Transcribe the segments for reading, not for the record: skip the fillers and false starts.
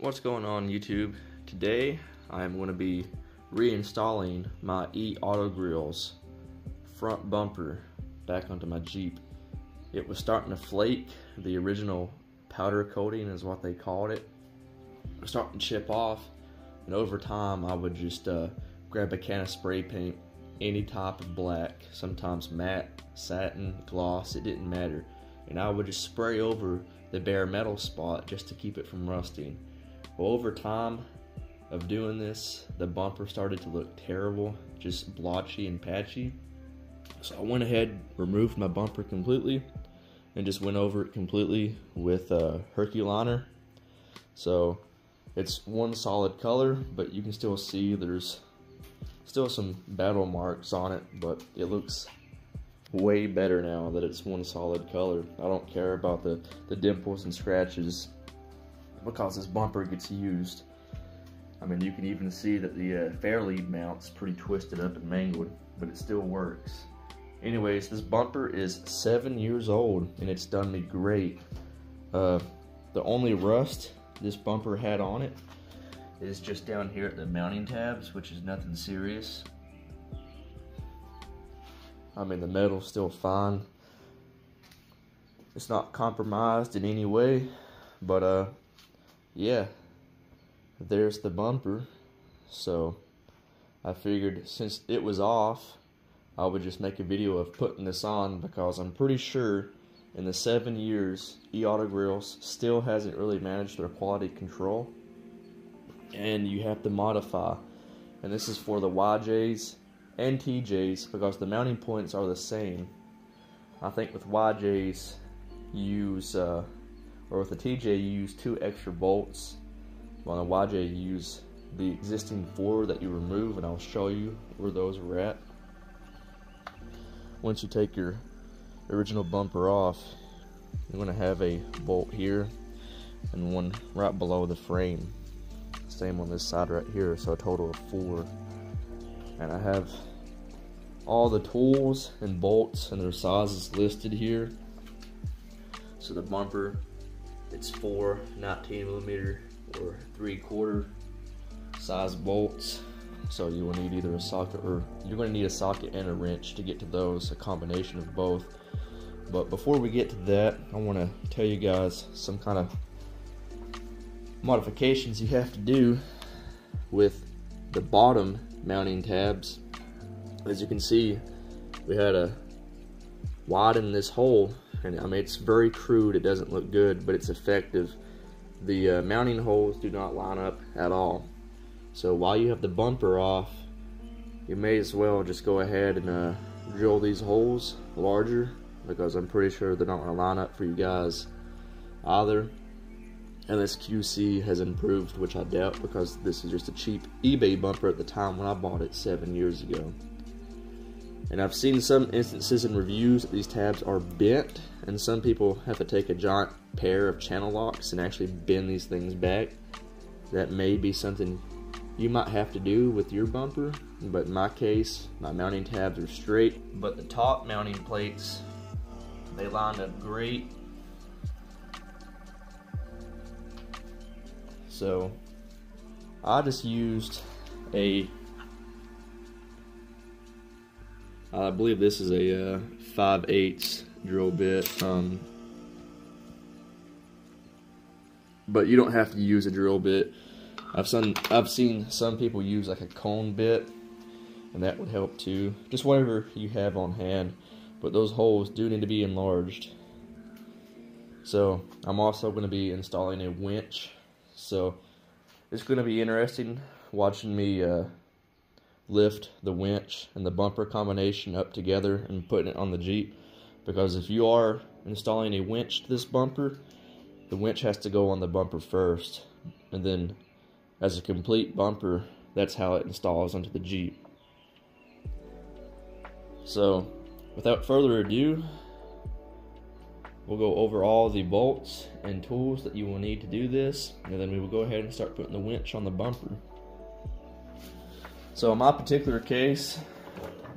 What's going on YouTube? Today I'm going to be reinstalling my E-Autogrilles front bumper back onto my Jeep. It was starting to flake. The original powder coating is what they called it. It was starting to chip off, and over time I would just grab a can of spray paint, any type of black, sometimes matte, satin, gloss, it didn't matter, and I would just spray over the bare metal spot just to keep it from rusting. Well, over time of doing this, the bumper started to look terrible, just blotchy and patchy. So I went ahead, removed my bumper completely, and just went over it completely with Herculiner. So it's one solid color, but you can still see there's still some battle marks on it, but it looks way better now that it's one solid color. I don't care about the dimples and scratches because this bumper gets used. I mean, you can even see that the fairlead mount's pretty twisted up and mangled, but it still works. Anyways, this bumper is 7 years old and it's done me great. The only rust this bumper had on it is just down here at the mounting tabs, which is nothing serious. I mean, the metal's still fine. It's not compromised in any way, but yeah, there's the bumper. So I figured since it was off, I would just make a video of putting this on, because I'm pretty sure in the 7 years E-Autogrilles still hasn't really managed their quality control, and you have to modify. And this is for the YJs and TJs because the mounting points are the same. I think with YJs you use or with the TJ you use 2 extra bolts. On the YJ you use the existing 4 that you remove, and I'll show you where those are at. Once you take your original bumper off, you're going to have a bolt here and one right below the frame. Same on this side right here, so a total of 4. And I have all the tools and bolts and their sizes listed here. So the bumper, it's 4 19mm or 3/4 size bolts. So you will need either a socket, or you're going to need a socket and a wrench to get to those, a combination of both. But before we get to that, I want to tell you guys some kind of modifications you have to do with the bottom mounting tabs. As you can see, we had to widen this hole, and I mean, it's very crude, it doesn't look good, but it's effective. The mounting holes do not line up at all. So while you have the bumper off, you may as well just go ahead and drill these holes larger, because I'm pretty sure they're not going to line up for you guys either. And this QC has improved, which I doubt, because this is just a cheap eBay bumper at the time when I bought it 7 years ago. And I've seen some instances in reviews that these tabs are bent, and some people have to take a giant pair of channel locks and actually bend these things back. That may be something you might have to do with your bumper, but in my case, my mounting tabs are straight. But the top mounting plates, they lined up great. So I just used I believe this is a 5/8 drill bit, but you don't have to use a drill bit. I've seen some people use like a cone bit, and that would help too. Just whatever you have on hand, but those holes do need to be enlarged. So I'm also going to be installing a winch, so it's going to be interesting watching me lift the winch and the bumper combination up together and putting it on the Jeep, because if you are installing a winch to this bumper, the winch has to go on the bumper first, and then as a complete bumper, that's how it installs onto the Jeep. So without further ado, we'll go over all the bolts and tools that you will need to do this, and then we will go ahead and start putting the winch on the bumper. So in my particular case,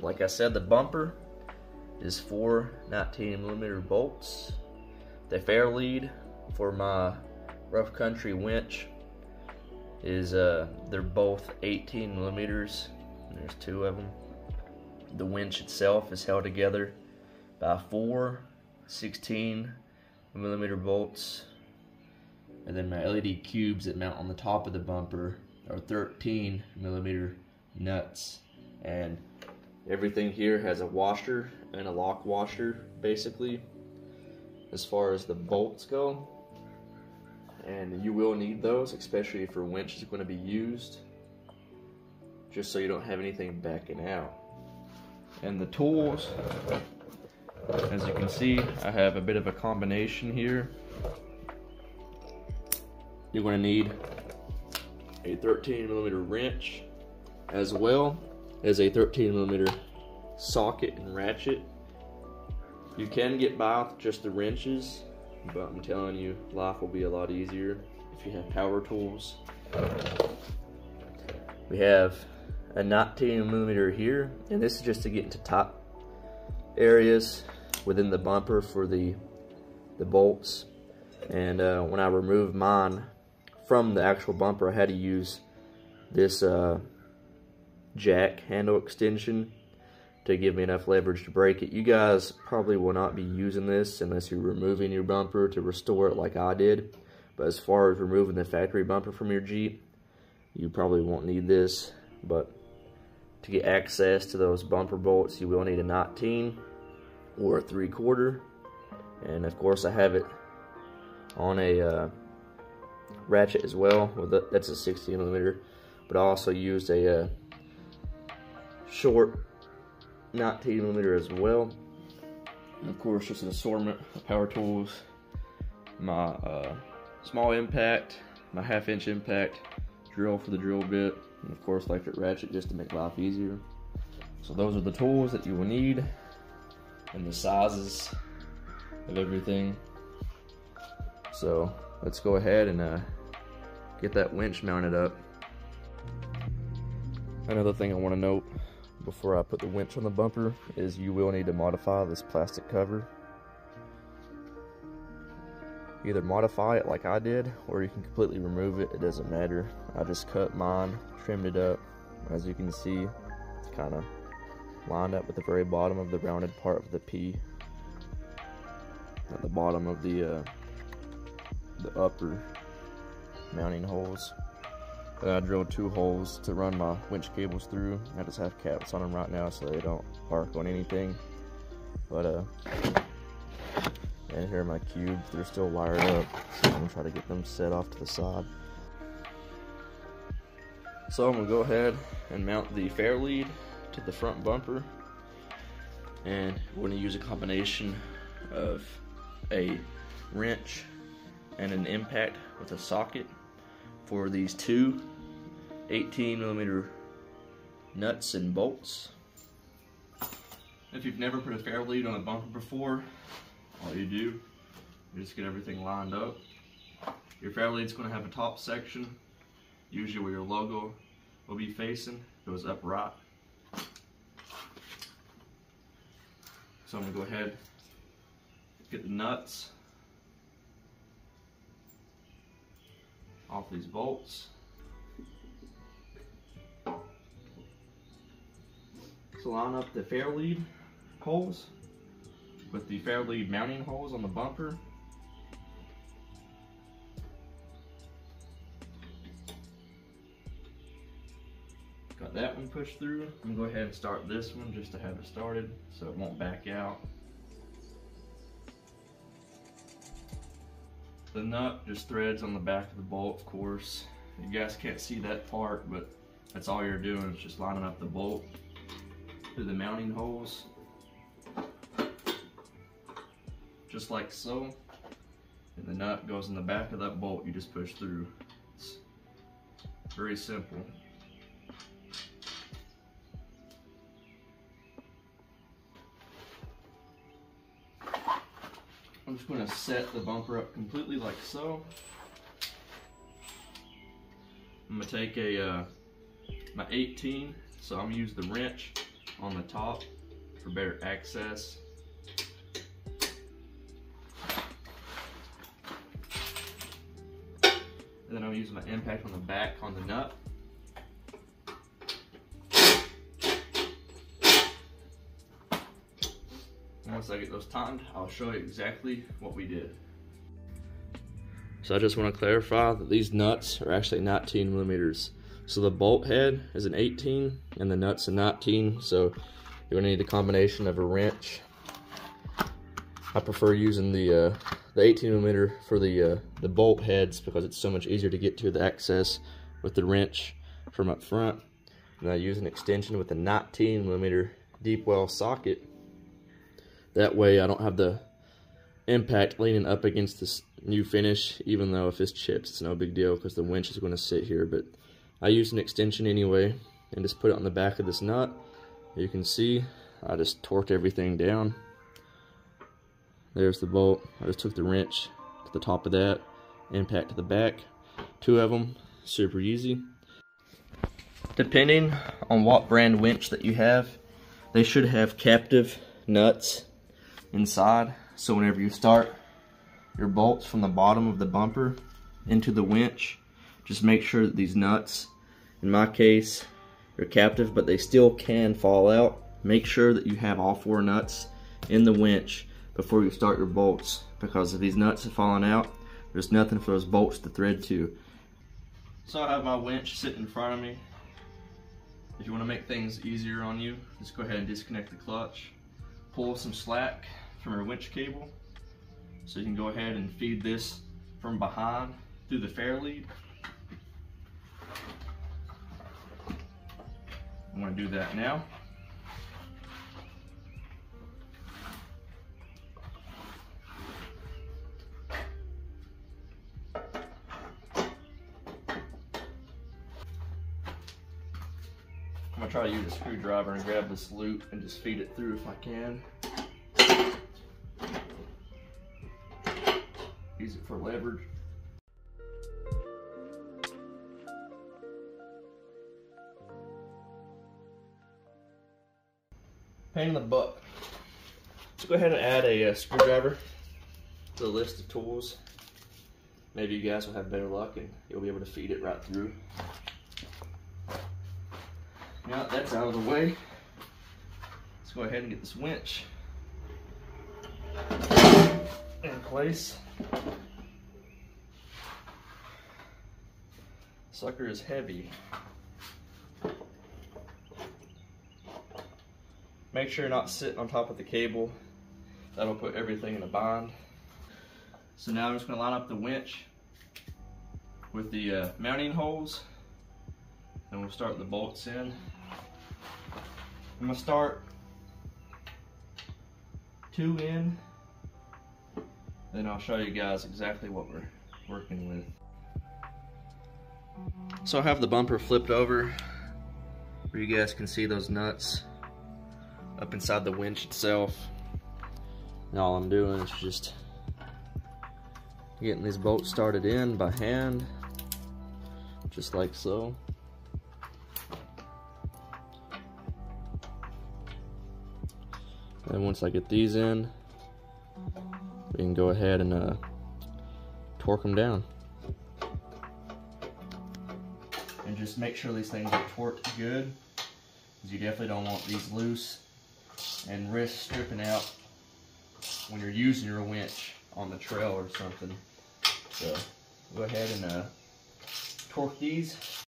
like I said, the bumper is 4 19mm bolts. The fairlead for my rough country winch is they're both 18 millimeters. And there's two of them. The winch itself is held together by 4 16 millimeter bolts, and then my LED cubes that mount on the top of the bumper are 13 millimeter nuts. And everything here has a washer and a lock washer, basically, as far as the bolts go. And you will need those, especially if your winch is going to be used, just so you don't have anything backing out. And the tools, as you can see, I have a bit of a combination here. You're going to need a 13 millimeter wrench, as well as a 13 millimeter socket and ratchet. You can get by with just the wrenches, but I'm telling you, life will be a lot easier if you have power tools. We have a 19 millimeter here, and this is just to get into top areas within the bumper for the bolts. And when I removed mine from the actual bumper, I had to use this jack handle extension to give me enough leverage to break it. You guys probably will not be using this unless you're removing your bumper to restore it like I did. But as far as removing the factory bumper from your Jeep, you probably won't need this. But to get access to those bumper bolts, you will need a 19 or a 3/4. And of course I have it on a ratchet as well. That's a 16 millimeter, but I also used a short 19 millimeter as well. And of course, just an assortment of power tools, my small impact, my 1/2 inch impact drill for the drill bit, and of course electric ratchet just to make life easier. So those are the tools that you will need, and the sizes of everything. So let's go ahead and get that winch mounted up. Another thing I want to note before I put the winch on the bumper is you will need to modify this plastic cover. Either modify it like I did, or you can completely remove it. It doesn't matter. I just cut mine, trimmed it up. As you can see, it's kind of lined up with the very bottom of the rounded part of the P at the bottom of the upper mounting holes. And I drilled 2 holes to run my winch cables through. I just have caps on them right now so they don't arc on anything. But and here are my cubes. They're still wired up, so I'm gonna try to get them set off to the side. So I'm gonna go ahead and mount the fair lead to the front bumper, and we're gonna use a combination of a wrench and an impact with a socket for these 2 18 millimeter nuts and bolts. If you've never put a fair lead on a bumper before, all you do is just get everything lined up. Your fair lead's going to have a top section, usually where your logo will be facing, goes up right. So I'm going to go ahead, get the nuts off these bolts. So line up the fair lead holes with the fair lead mounting holes on the bumper. Got that one pushed through. I'm gonna go ahead and start this one just to have it started so it won't back out. The nut just threads on the back of the bolt, of course. You guys can't see that part, but that's all you're doing is just lining up the bolt through the mounting holes, just like so. And the nut goes in the back of that bolt you just push through. It's very simple. I'm just going to set the bumper up completely like so. I'm going to take my 18, so I'm going to use the wrench on the top for better access. And then I'm using my impact on the back on the nut. And once I get those timed, I'll show you exactly what we did. So I just want to clarify that these nuts are actually 19 millimeters. So the bolt head is an 18 and the nuts a 19. So you're gonna need a combination of a wrench. I prefer using the 18 millimeter for the bolt heads because it's so much easier to get to the access with the wrench from up front. And I use an extension with a 19 millimeter deep well socket. That way I don't have the impact leaning up against this new finish, even though if it's chips, it's no big deal because the winch is going to sit here. But I use an extension anyway and just put it on the back of this nut. You can see I just torqued everything down. There's the bolt. I just took the wrench to the top of that, impact to the back. 2 of them, super easy. Depending on what brand winch that you have, they should have captive nuts inside. So whenever you start your bolts from the bottom of the bumper into the winch, just make sure that these nuts, in my case, are captive, but they still can fall out. Make sure that you have all 4 nuts in the winch before you start your bolts, because if these nuts have fallen out, there's nothing for those bolts to thread to. So I have my winch sitting in front of me. If you want to make things easier on you, just go ahead and disconnect the clutch. Pull some slack from your winch cable, so you can go ahead and feed this from behind through the fair lead. I'm going to do that now. I'm going to try to use a screwdriver and grab this loop and just feed it through if I can. Use it for leverage. Pain in the butt. Let's go ahead and add a screwdriver to the list of tools. Maybe you guys will have better luck and you'll be able to feed it right through. Now that that's out of the way, let's go ahead and get this winch in place. Sucker is heavy. Make sure you're not sitting on top of the cable. That'll put everything in a bind. So now I'm just going to line up the winch with the mounting holes, and we'll start the bolts in. I'm going to start 2 in, then I'll show you guys exactly what we're working with. So I have the bumper flipped over where you guys can see those nuts up inside the winch itself. And all I'm doing is just getting these bolts started in by hand, just like so. And once I get these in, we can go ahead and torque them down. And just make sure these things are torqued good, because you definitely don't want these loose and risk stripping out when you're using your winch on the trail or something. So go ahead and torque these.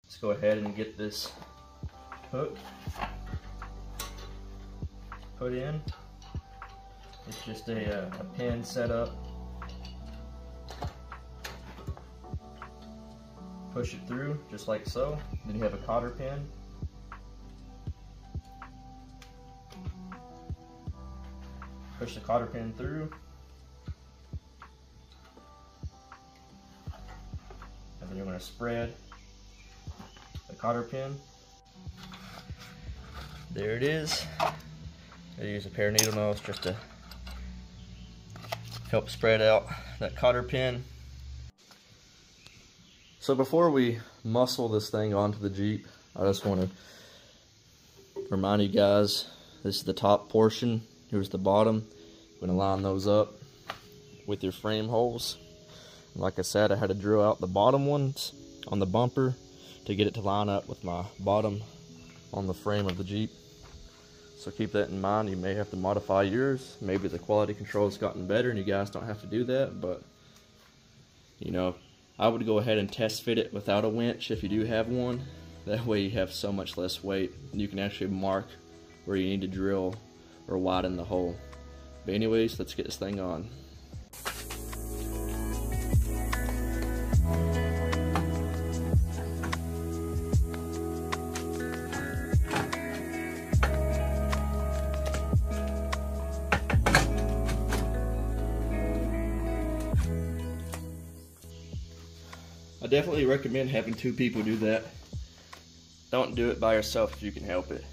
Let's go ahead and get this hook put in. It's just a pin set up. Push it through just like so. Then you have a cotter pin. Push the cotter pin through. And then you're going to spread the cotter pin. There it is. I use a pair of needle nose just to help spread out that cotter pin. So before we muscle this thing onto the Jeep, I just want to remind you guys, this is the top portion, here's the bottom. You're going to line those up with your frame holes. Like I said, I had to drill out the bottom ones on the bumper to get it to line up with my bottom on the frame of the Jeep. So keep that in mind. You may have to modify yours. Maybe the quality control has gotten better and you guys don't have to do that, but you know, I would go ahead and test fit it without a winch if you do have one. That way you have so much less weight and you can actually mark where you need to drill or widen the hole. But anyways, let's get this thing on. I definitely recommend having 2 people do that. Don't do it by yourself if you can help it.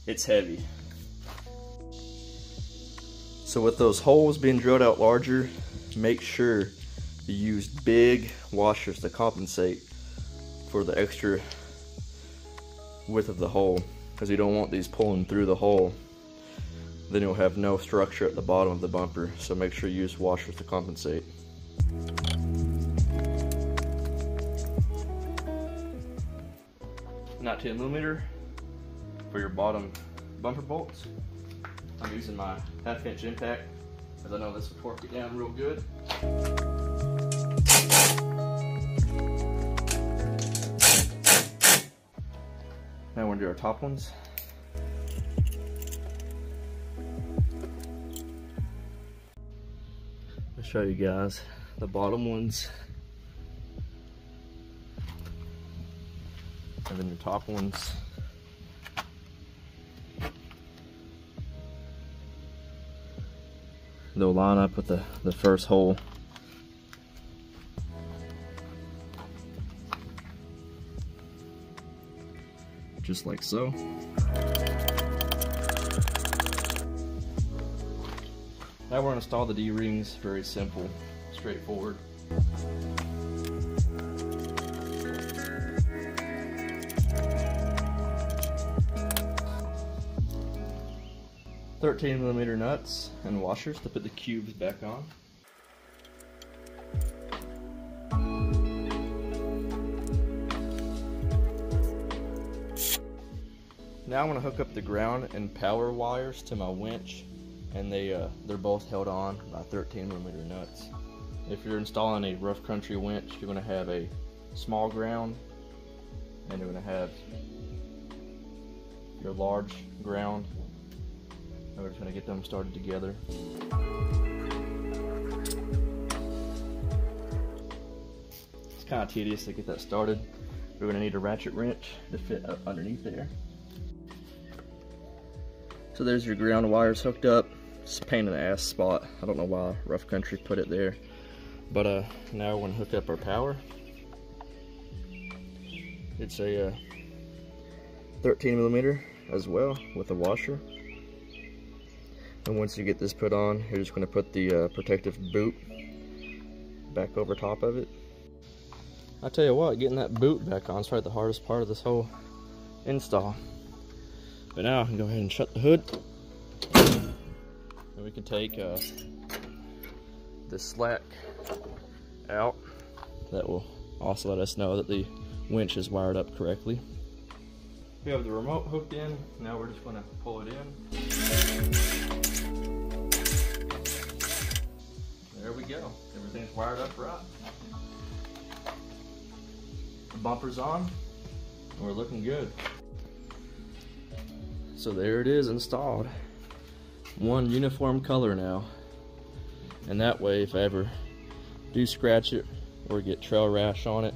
It's heavy. So with those holes being drilled out larger, make sure you use big washers to compensate for the extra width of the hole, because you don't want these pulling through the hole. Then you'll have no structure at the bottom of the bumper, so make sure you use washers to compensate. Not 10mm for your bottom bumper bolts. I'm using my 1/2" impact, because I know this will torque it down real good. Now we're going to do our top ones. I'll show you guys the bottom ones. And then your top ones. They'll line up with the first hole. Just like so. Now we're going to install the D-rings. Very simple, straightforward. $13mm nuts and washers to put the cubes back on. Now I'm going to hook up the ground and power wires to my winch, and they're both held on by 13mm nuts. If you're installing a rough country winch, you're going to have a small ground and you're going to have your large ground. And we're just going to get them started together. It's kind of tedious to get that started. We're going to need a ratchet wrench to fit up underneath there. So there's your ground wires hooked up. It's a pain in the ass spot. I don't know why Rough Country put it there. But now we're going to hook up our power. It's a 13mm as well with a washer. And once you get this put on, you're just going to put the protective boot back over top of it. I tell you what, getting that boot back on is probably the hardest part of this whole install. But now I can go ahead and shut the hood. And we can take the slack out. That will also let us know that the winch is wired up correctly. We have the remote hooked in. Now we're just going to pull it in. There we go. Everything's wired up right. The bumper's on, and we're looking good. So there it is installed. One uniform color now. And that way, if I ever do scratch it or get trail rash on it,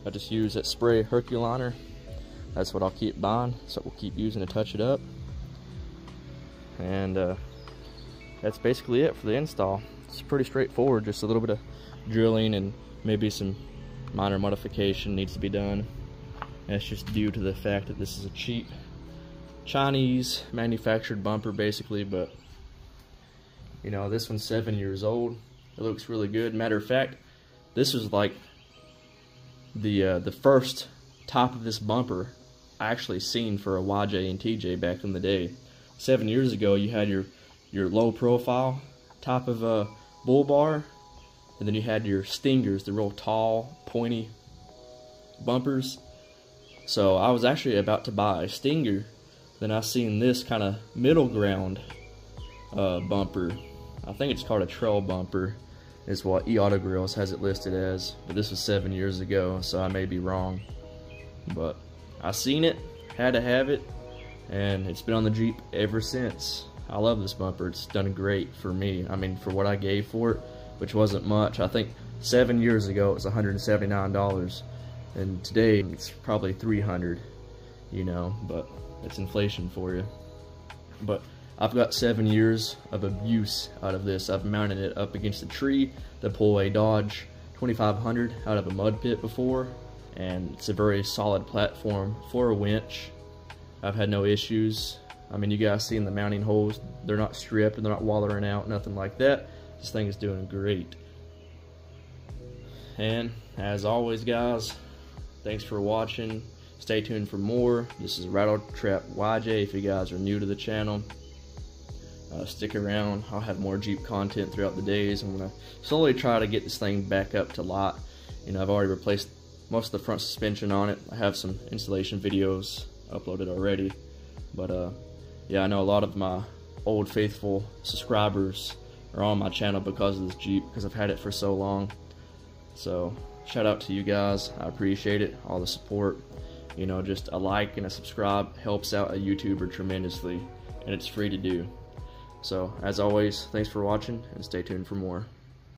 I just use that spray Herculiner. That's what I'll keep buying, so we'll keep using to touch it up. And that's basically it for the install. It's pretty straightforward, just a little bit of drilling and maybe some minor modification needs to be done. And it's just due to the fact that this is a cheap Chinese manufactured bumper basically, but you know, this one's 7 years old. It looks really good. Matter of fact, this was like the first top of this bumper actually seen for a YJ and TJ back in the day. 7 years ago, you had your low profile type of a bull bar, and then you had your stingers, the real tall, pointy bumpers. So I was actually about to buy a stinger, then I seen this kind of middle ground bumper. I think it's called a trail bumper is what E-Autogrilles has it listed as, but this was 7 years ago, so I may be wrong. But I seen it, had to have it, and it's been on the Jeep ever since. I love this bumper. It's done great for me. I mean, for what I gave for it, which wasn't much. I think 7 years ago it was $179, and today it's probably $300, you know, but it's inflation for you. But I've got 7 years of abuse out of this. I've mounted it up against a tree to pull a Dodge 2500 out of a mud pit before, and it's a very solid platform for a winch. I've had no issues. I mean, you guys see in the mounting holes, they're not stripped and they're not wallering out, nothing like that. This thing is doing great. And as always, guys, thanks for watching. Stay tuned for more. This is Rattle Trap YJ if you guys are new to the channel. Stick around. I'll have more Jeep content throughout the days. I'm going to slowly try to get this thing back up to lot. You know, I've already replaced most of the front suspension on it. I have some installation videos uploaded already. But yeah, I know a lot of my old faithful subscribers are on my channel because of this Jeep, because I've had it for so long. So shout out to you guys. I appreciate it, all the support. You know, just a like and a subscribe helps out a YouTuber tremendously, and it's free to do. So as always, thanks for watching, and stay tuned for more.